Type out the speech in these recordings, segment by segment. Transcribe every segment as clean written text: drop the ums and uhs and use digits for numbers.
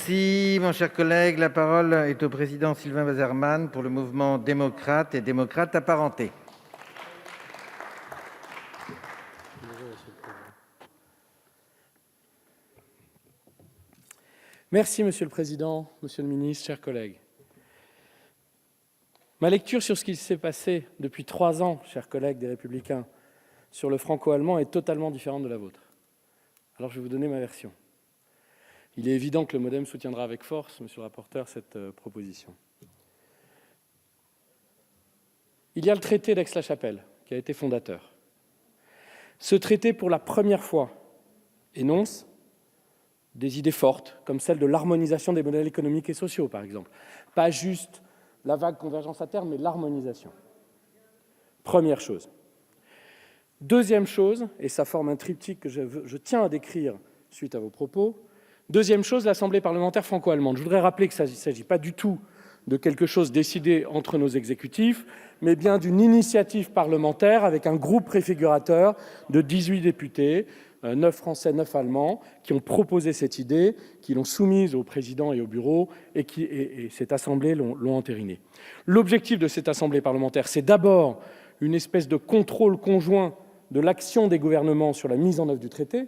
Merci, mon cher collègue. La parole est au président Sylvain Waserman pour le mouvement démocrate et démocrates apparentés. Merci, Monsieur le Président, Monsieur le Ministre, chers collègues. Ma lecture sur ce qui s'est passé depuis 3 ans, chers collègues des Républicains, sur le franco-allemand est totalement différente de la vôtre. Alors je vais vous donner ma version. Il est évident que le MoDem soutiendra avec force, Monsieur le rapporteur, cette proposition. Il y a le traité d'Aix-la-Chapelle, qui a été fondateur. Ce traité, pour la première fois, énonce des idées fortes, comme celle de l'harmonisation des modèles économiques et sociaux, par exemple. Pas juste la vague convergence à terme, mais l'harmonisation. Première chose. Deuxième chose, et ça forme un triptyque que je tiens à décrire suite à vos propos. Deuxième chose, l'Assemblée parlementaire franco-allemande. Je voudrais rappeler qu'il ne s'agit pas du tout de quelque chose décidé entre nos exécutifs, mais bien d'une initiative parlementaire avec un groupe préfigurateur de 18 députés, 9 Français, 9 Allemands, qui ont proposé cette idée, qui l'ont soumise au président et au bureau, et cette Assemblée l'ont entérinée. L'objectif de cette Assemblée parlementaire, c'est d'abord une espèce de contrôle conjoint de l'action des gouvernements sur la mise en œuvre du traité.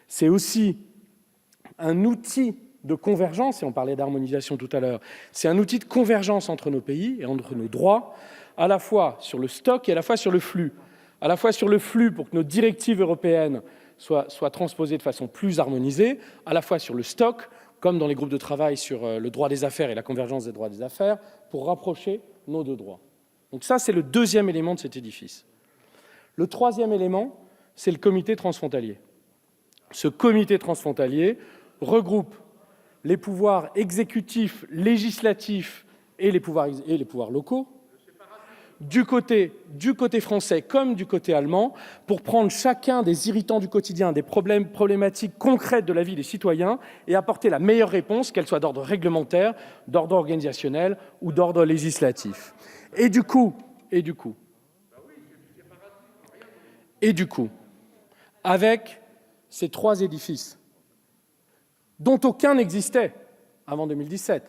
C'est aussi un outil de convergence, et on parlait d'harmonisation tout à l'heure, c'est un outil de convergence entre nos pays et entre nos droits, à la fois sur le stock et à la fois sur le flux. À la fois sur le flux pour que nos directives européennes soient transposées de façon plus harmonisée, à la fois sur le stock, comme dans les groupes de travail sur le droit des affaires et la convergence des droits des affaires, pour rapprocher nos deux droits. Donc ça, c'est le deuxième élément de cet édifice. Le troisième élément, c'est le comité transfrontalier. Ce comité transfrontalier regroupe les pouvoirs exécutifs, législatifs et les pouvoirs locaux, du côté français comme du côté allemand, pour prendre chacun des irritants du quotidien, des problématiques concrètes de la vie des citoyens et apporter la meilleure réponse, qu'elle soit d'ordre réglementaire, d'ordre organisationnel ou d'ordre législatif. Et du coup, avec ces 3 édifices, dont aucun n'existait avant 2017.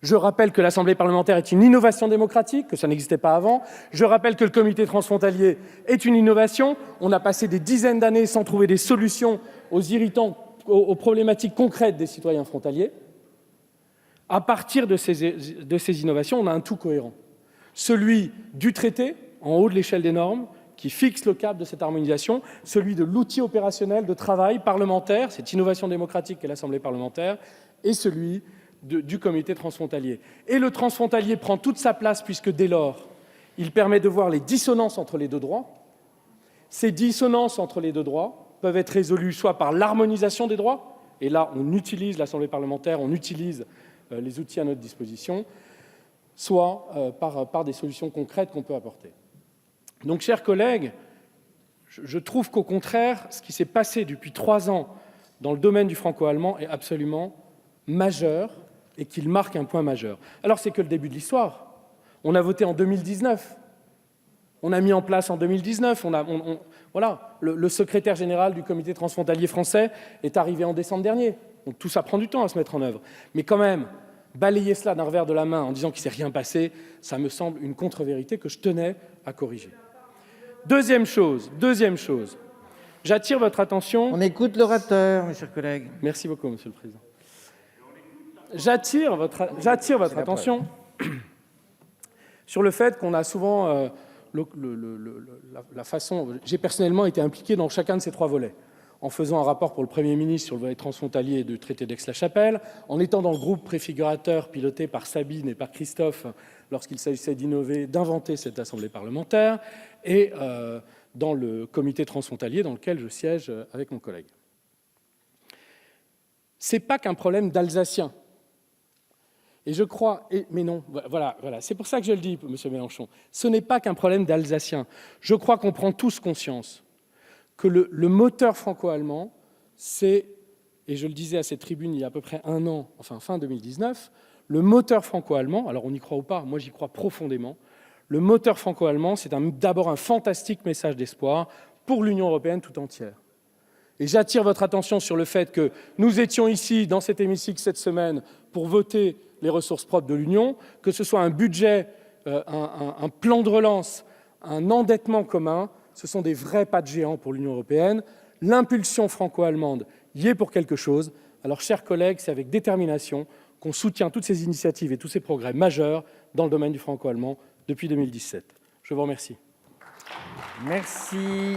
Je rappelle que l'Assemblée parlementaire est une innovation démocratique, que ça n'existait pas avant. Je rappelle que le comité transfrontalier est une innovation. On a passé des dizaines d'années sans trouver des solutions aux irritants, aux problématiques concrètes des citoyens frontaliers. À partir de ces innovations, on a un tout cohérent. Celui du traité, en haut de l'échelle des normes, qui fixe le cap de cette harmonisation, celui de l'outil opérationnel de travail parlementaire, cette innovation démocratique qu'est l'Assemblée parlementaire, et celui du comité transfrontalier. Et le transfrontalier prend toute sa place puisque dès lors, il permet de voir les dissonances entre les deux droits. Ces dissonances entre les deux droits peuvent être résolues soit par l'harmonisation des droits, et là on utilise l'Assemblée parlementaire, on utilise les outils à notre disposition, soit par des solutions concrètes qu'on peut apporter. Donc, chers collègues, je trouve qu'au contraire, ce qui s'est passé depuis 3 ans dans le domaine du franco-allemand est absolument majeur et qu'il marque un point majeur. Alors, c'est que le début de l'histoire. On a voté en 2019. On a mis en place en 2019. Voilà, le secrétaire général du comité transfrontalier français est arrivé en décembre dernier. Donc, tout ça prend du temps à se mettre en œuvre. Mais quand même, balayer cela d'un revers de la main en disant qu'il ne s'est rien passé, ça me semble une contre-vérité que je tenais à corriger. Deuxième chose, j'attire votre attention... On écoute l'orateur, mes chers collègues. Merci beaucoup, Monsieur le Président. J'attire votre attention sur le fait qu'on a souvent la façon... J'ai personnellement été impliqué dans chacun de ces 3 volets, en faisant un rapport pour le Premier ministre sur le volet transfrontalier du traité d'Aix-la-Chapelle, en étant dans le groupe préfigurateur piloté par Sabine et par Christophe lorsqu'il s'agissait d'innover, d'inventer cette Assemblée parlementaire, et dans le comité transfrontalier dans lequel je siège avec mon collègue. Ce n'est pas qu'un problème d'Alsaciens. Et je crois... mais non, voilà, c'est pour ça que je le dis, M. Mélenchon. Ce n'est pas qu'un problème d'Alsaciens. Je crois qu'on prend tous conscience que le moteur franco-allemand, c'est, et je le disais à cette tribune il y a à peu près 1 an, enfin fin 2019, le moteur franco-allemand, alors on y croit ou pas, moi j'y crois profondément, le moteur franco-allemand, c'est d'abord un fantastique message d'espoir pour l'Union européenne tout entière. Et j'attire votre attention sur le fait que nous étions ici, dans cet hémicycle, cette semaine, pour voter les ressources propres de l'Union, que ce soit un budget, un plan de relance, un endettement commun, ce sont des vrais pas de géant pour l'Union européenne. L'impulsion franco-allemande y est pour quelque chose. Alors, chers collègues, c'est avec détermination qu'on soutient toutes ces initiatives et tous ces progrès majeurs dans le domaine du franco-allemand depuis 2017. Je vous remercie. Merci.